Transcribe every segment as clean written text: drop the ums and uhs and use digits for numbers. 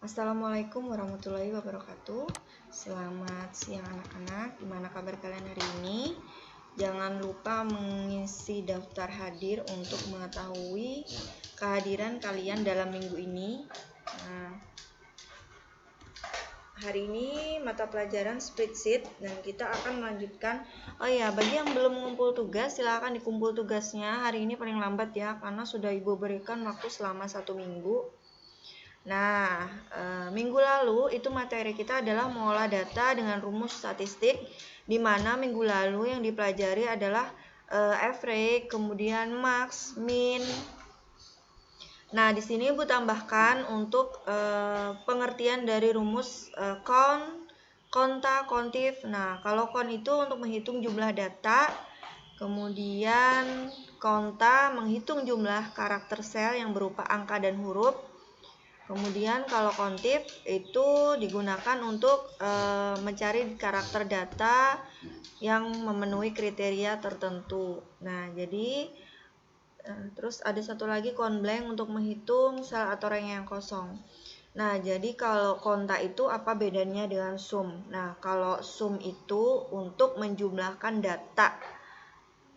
Assalamualaikum warahmatullahi wabarakatuh. Selamat siang anak-anak. Gimana kabar kalian hari ini? Jangan lupa mengisi daftar hadir untuk mengetahui kehadiran kalian dalam minggu ini. Nah, hari ini mata pelajaran spreadsheet dan kita akan melanjutkan. Oh ya, bagi yang belum mengumpul tugas, silakan dikumpul tugasnya. Hari ini paling lambat ya, karena sudah Ibu berikan waktu selama 1 minggu. Nah, minggu lalu itu materi kita adalah mengolah data dengan rumus statistik, di mana minggu lalu yang dipelajari adalah average, kemudian max, min. Nah, di sini Ibu tambahkan untuk pengertian dari rumus count, konta, kontif. Nah, kalau count itu untuk menghitung jumlah data, kemudian konta menghitung jumlah karakter sel yang berupa angka dan huruf. Kemudian kalau kontif itu digunakan untuk mencari karakter data yang memenuhi kriteria tertentu. Nah, jadi terus ada satu lagi count blank untuk menghitung sel atau rank yang kosong. Nah, jadi kalau konta itu apa bedanya dengan sum? Nah, kalau sum itu untuk menjumlahkan data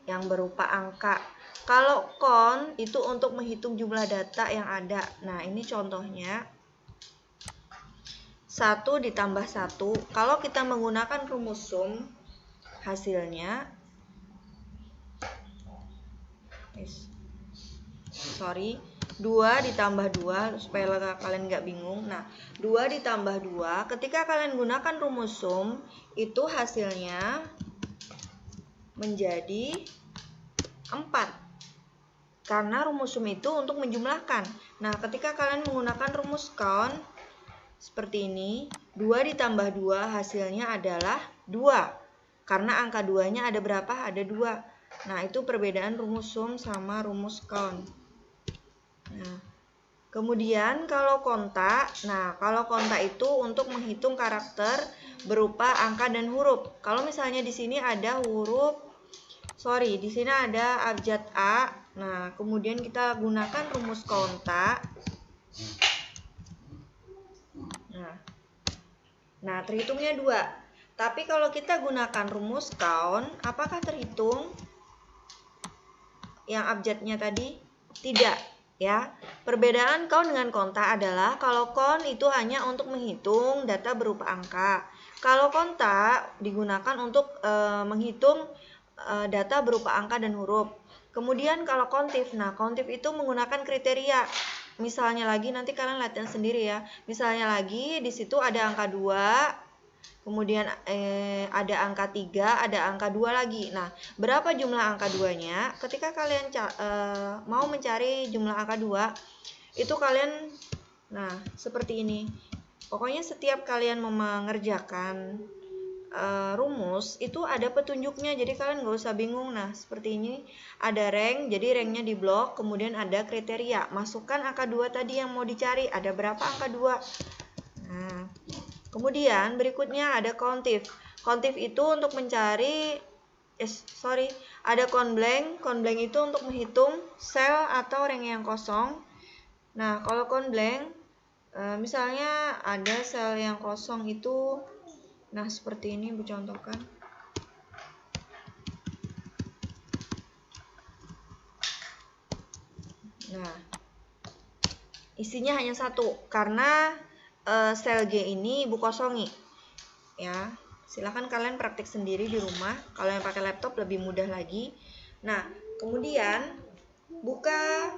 yang berupa angka. Kalau count itu untuk menghitung jumlah data yang ada. Nah, ini contohnya 1 ditambah 1. Kalau kita menggunakan rumus sum, hasilnya 2 ditambah 2, supaya kalian nggak bingung. Nah, 2 ditambah 2, ketika kalian gunakan rumus sum, itu hasilnya menjadi 4. Karena rumus sum itu untuk menjumlahkan. Nah, ketika kalian menggunakan rumus count seperti ini, 2 ditambah 2 hasilnya adalah 2. Karena angka 2-nya ada berapa? Ada 2. Nah, itu perbedaan rumus sum sama rumus count. Nah, kemudian kalau konta, kalau konta itu untuk menghitung karakter berupa angka dan huruf. Kalau misalnya di sini ada di sini ada abjad A. Nah, kemudian kita gunakan rumus konta. Nah, terhitungnya 2. Tapi kalau kita gunakan rumus count, apakah terhitung yang abjadnya tadi? Tidak, ya. Perbedaan count dengan konta adalah kalau count itu hanya untuk menghitung data berupa angka. Kalau konta digunakan untuk menghitung data berupa angka dan huruf. Kemudian kalau kontif, kontif itu menggunakan kriteria. Misalnya lagi, nanti kalian latihan sendiri ya. Misalnya lagi di situ ada angka 2, kemudian ada angka 3, ada angka 2 lagi. Nah, berapa jumlah angka 2-nya? Ketika kalian mau mencari jumlah angka 2, itu kalian seperti ini. Pokoknya setiap kalian mengerjakan rumus itu ada petunjuknya, jadi kalian nggak usah bingung. Nah, seperti ini ada rank, jadi ranknya di blok, kemudian ada kriteria, masukkan angka 2 tadi yang mau dicari, ada berapa angka 2. Nah, kemudian berikutnya ada kontif. Kontif itu untuk mencari ada count blank. Count blank itu untuk menghitung sel atau rank yang kosong. Nah, kalau count blank misalnya ada sel yang kosong itu, seperti ini Ibu contohkan. Nah, isinya hanya 1 karena sel G ini Ibu kosongi. Ya, silakan kalian praktik sendiri di rumah. Kalau yang pakai laptop lebih mudah lagi. Nah, kemudian buka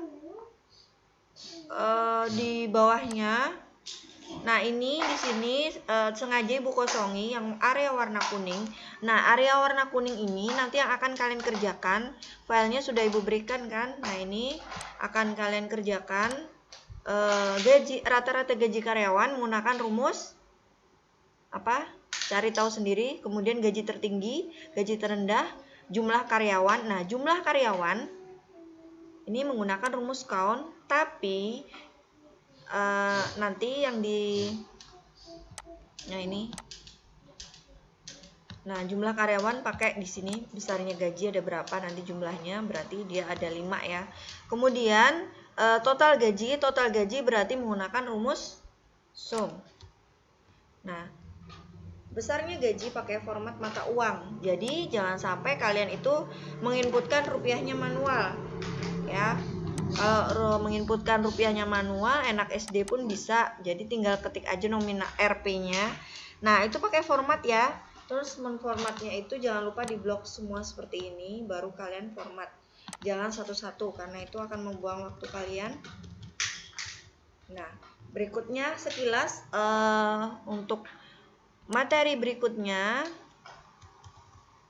di bawahnya. Nah, ini di sini sengaja Ibu kosongi yang area warna kuning. Nah, area warna kuning ini nanti yang akan kalian kerjakan. Filenya sudah Ibu berikan kan? Nah, ini akan kalian kerjakan rata-rata gaji karyawan menggunakan rumus apa? Cari tahu sendiri. Kemudian gaji tertinggi, gaji terendah, jumlah karyawan. Nah, jumlah karyawan ini menggunakan rumus count, tapi nanti yang jumlah karyawan pakai di sini besarnya gaji ada berapa, nanti jumlahnya berarti dia ada 5 ya. Kemudian total gaji berarti menggunakan rumus sum. Nah, besarnya gaji pakai format mata uang. Jadi jangan sampai kalian itu menginputkan rupiahnya manual, ya. Kalau menginputkan rupiahnya manual, anak SD pun bisa. Jadi tinggal ketik aja nominal RP-nya. Nah, itu pakai format ya. Terus menformatnya itu jangan lupa diblok semua seperti ini, baru kalian format. Jangan satu-satu karena itu akan membuang waktu kalian. Nah, berikutnya sekilas untuk materi berikutnya,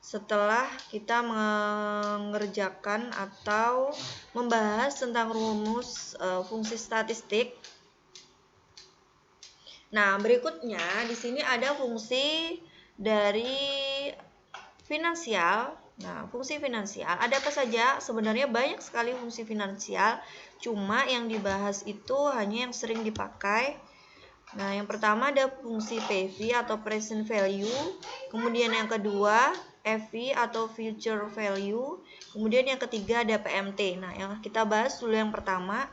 setelah kita mengerjakan atau membahas tentang rumus fungsi statistik. Nah, berikutnya di sini ada fungsi dari finansial. Nah, fungsi finansial ada apa saja? Sebenarnya banyak sekali fungsi finansial, cuma yang dibahas itu hanya yang sering dipakai. Nah, yang pertama ada fungsi PV atau present value, kemudian yang kedua FV atau future value, kemudian yang ketiga ada PMT. Nah, yang kita bahas dulu yang pertama.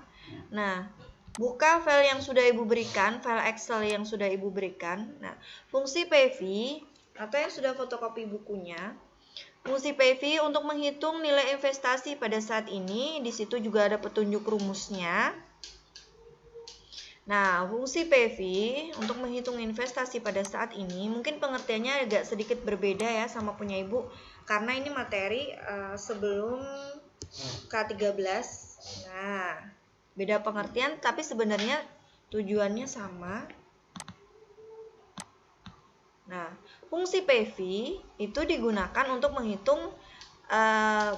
Nah, buka file yang sudah Ibu berikan, file Excel yang sudah Ibu berikan. Nah, fungsi PV atau yang sudah fotokopi bukunya. Fungsi PV untuk menghitung nilai investasi pada saat ini, di situ juga ada petunjuk rumusnya. Nah, fungsi PV untuk menghitung investasi pada saat ini mungkin pengertiannya agak sedikit berbeda ya sama punya Ibu, karena ini materi sebelum K13. Nah, beda pengertian tapi sebenarnya tujuannya sama. Nah, fungsi PV itu digunakan untuk menghitung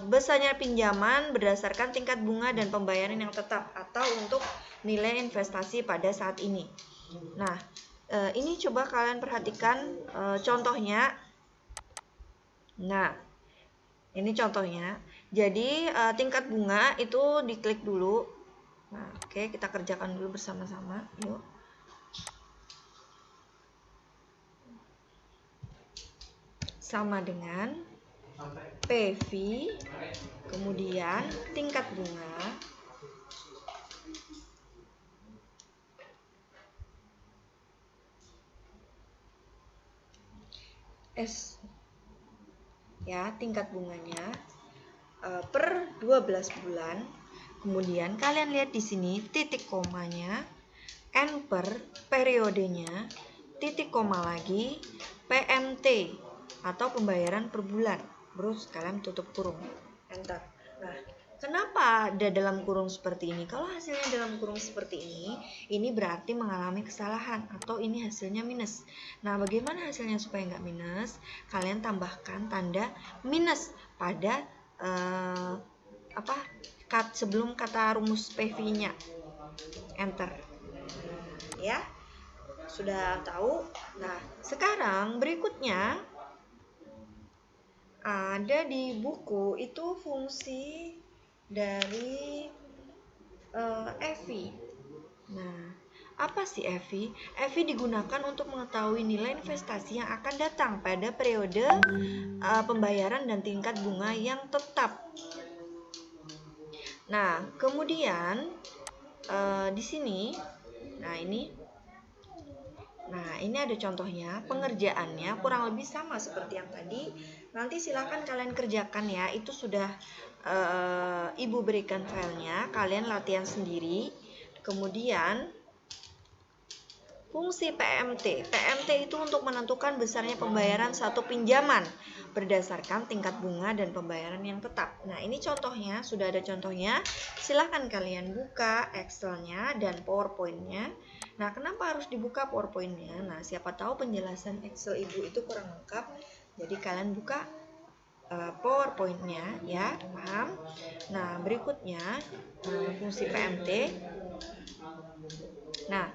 besarnya pinjaman berdasarkan tingkat bunga dan pembayaran yang tetap atau untuk nilai investasi pada saat ini. Nah, ini coba kalian perhatikan contohnya. Nah, ini contohnya. Jadi tingkat bunga itu diklik dulu. Nah, oke, kita kerjakan dulu bersama-sama. Yuk. Sama dengan PV, kemudian tingkat bunga, S, ya, tingkat bunganya per 12 bulan. Kemudian kalian lihat di sini titik komanya, N per periodenya, titik koma lagi, PMT atau pembayaran per bulan. Terus kalian tutup kurung, enter. Nah, kenapa ada dalam kurung seperti ini? Kalau hasilnya dalam kurung seperti ini berarti mengalami kesalahan atau ini hasilnya minus. Nah, bagaimana hasilnya supaya nggak minus? Kalian tambahkan tanda minus pada sebelum kata rumus PV-nya. Enter. Ya, sudah tahu. Nah, sekarang berikutnya ada di buku itu fungsi dari FV. Nah, apa sih FV? FV digunakan untuk mengetahui nilai investasi yang akan datang pada periode pembayaran dan tingkat bunga yang tetap. Nah, kemudian di sini, Nah, ini ada contohnya, pengerjaannya kurang lebih sama seperti yang tadi. Nanti silahkan kalian kerjakan ya, itu sudah Ibu berikan filenya, kalian latihan sendiri. Kemudian fungsi PMT. PMT itu untuk menentukan besarnya pembayaran satu pinjaman berdasarkan tingkat bunga dan pembayaran yang tetap. Nah, ini contohnya, sudah ada contohnya. Silahkan kalian buka Excel-nya dan PowerPoint-nya. Nah, kenapa harus dibuka PowerPoint-nya? Nah, siapa tahu penjelasan Excel Ibu itu kurang lengkap. Jadi kalian buka PowerPoint-nya ya, paham? Nah, berikutnya fungsi PMT. Nah,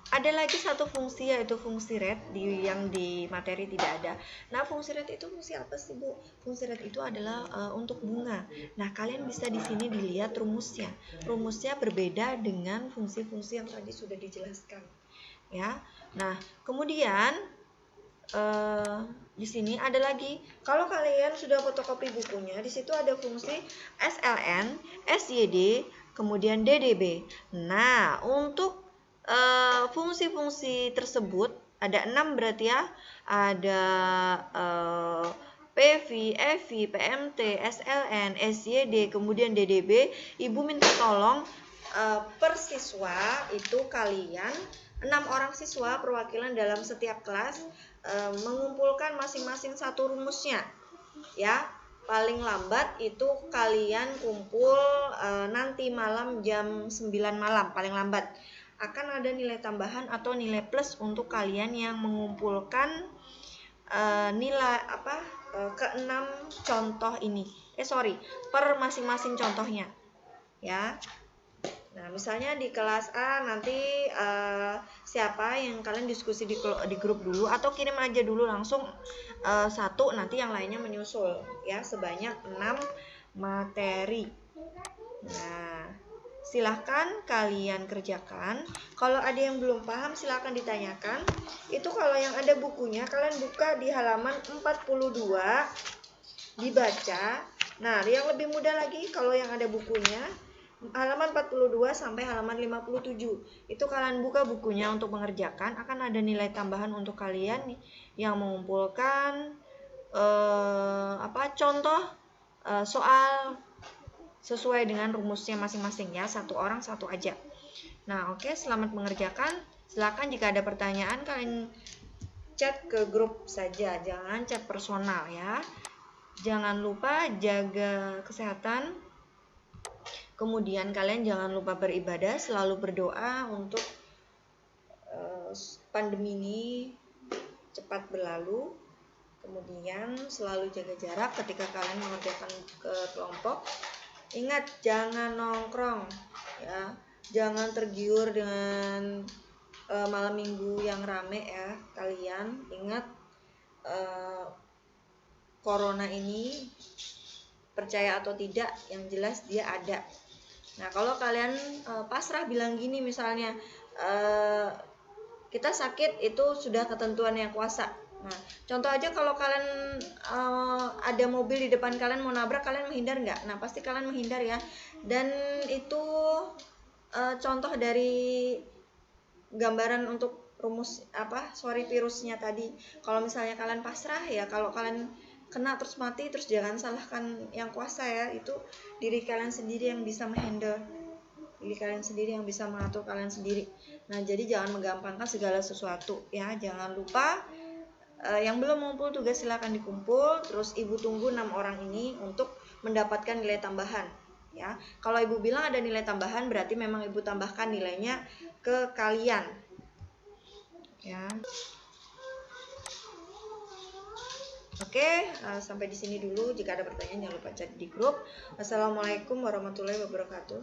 ada lagi satu fungsi yaitu fungsi rate yang di materi tidak ada. Nah, fungsi rate itu fungsi apa sih, Bu? Fungsi rate itu adalah untuk bunga. Nah, kalian bisa di sini dilihat rumusnya. Rumusnya berbeda dengan fungsi-fungsi yang tadi sudah dijelaskan. Ya. Nah, kemudian di sini ada lagi. Kalau kalian sudah fotokopi bukunya, di situ ada fungsi SLN, SYD, kemudian DDB. Nah, untuk fungsi-fungsi tersebut ada 6 berarti ya. Ada PV, EV, PMT, SLN, SYD, kemudian DDB. Ibu minta tolong per siswa itu kalian 6 orang siswa perwakilan dalam setiap kelas mengumpulkan masing-masing satu rumusnya ya. Paling lambat itu kalian kumpul nanti malam jam 9 malam paling lambat. Akan ada nilai tambahan atau nilai plus untuk kalian yang mengumpulkan nilai ke-6 contoh ini. Per masing-masing contohnya ya. Nah, misalnya di kelas A nanti siapa yang kalian diskusi di grup dulu, atau kirim aja dulu langsung satu, nanti yang lainnya menyusul ya, sebanyak 6 materi. Nah, silahkan kalian kerjakan. Kalau ada yang belum paham silahkan ditanyakan. Itu kalau yang ada bukunya kalian buka di halaman 42, dibaca. Nah, yang lebih mudah lagi kalau yang ada bukunya halaman 42 sampai halaman 57. Itu kalian buka bukunya untuk mengerjakan, akan ada nilai tambahan untuk kalian nih yang mengumpulkan contoh soal sesuai dengan rumusnya masing-masing ya, satu orang satu aja. Nah, oke, selamat mengerjakan. Silakan jika ada pertanyaan kalian chat ke grup saja, jangan chat personal ya. Jangan lupa jaga kesehatan. Kemudian kalian jangan lupa beribadah, selalu berdoa untuk pandemi ini cepat berlalu. Kemudian selalu jaga jarak ketika kalian mengerjakan ke kelompok. Ingat, jangan nongkrong ya. Jangan tergiur dengan malam minggu yang rame ya. Kalian ingat, corona ini percaya atau tidak, yang jelas dia ada. Nah, kalau kalian pasrah bilang gini misalnya, kita sakit itu sudah ketentuan yang kuasa. Nah, contoh aja kalau kalian ada mobil di depan kalian mau nabrak, kalian menghindar nggak? Nah, pasti kalian menghindar ya. Dan itu contoh dari gambaran untuk rumus virusnya tadi. Kalau misalnya kalian pasrah ya, kalau kalian kena terus mati, terus jangan salahkan yang kuasa ya. Itu diri kalian sendiri yang bisa menghandle, diri kalian sendiri yang bisa mengatur kalian sendiri. Nah, jadi jangan menggampangkan segala sesuatu ya. Jangan lupa yang belum mengumpul tugas silakan dikumpul. Terus ibu tunggu 6 orang ini untuk mendapatkan nilai tambahan ya. Kalau ibu bilang ada nilai tambahan, berarti memang ibu tambahkan nilainya ke kalian ya. Oke, sampai di sini dulu. Jika ada pertanyaan jangan lupa chat di grup. Wassalamualaikum warahmatullahi wabarakatuh.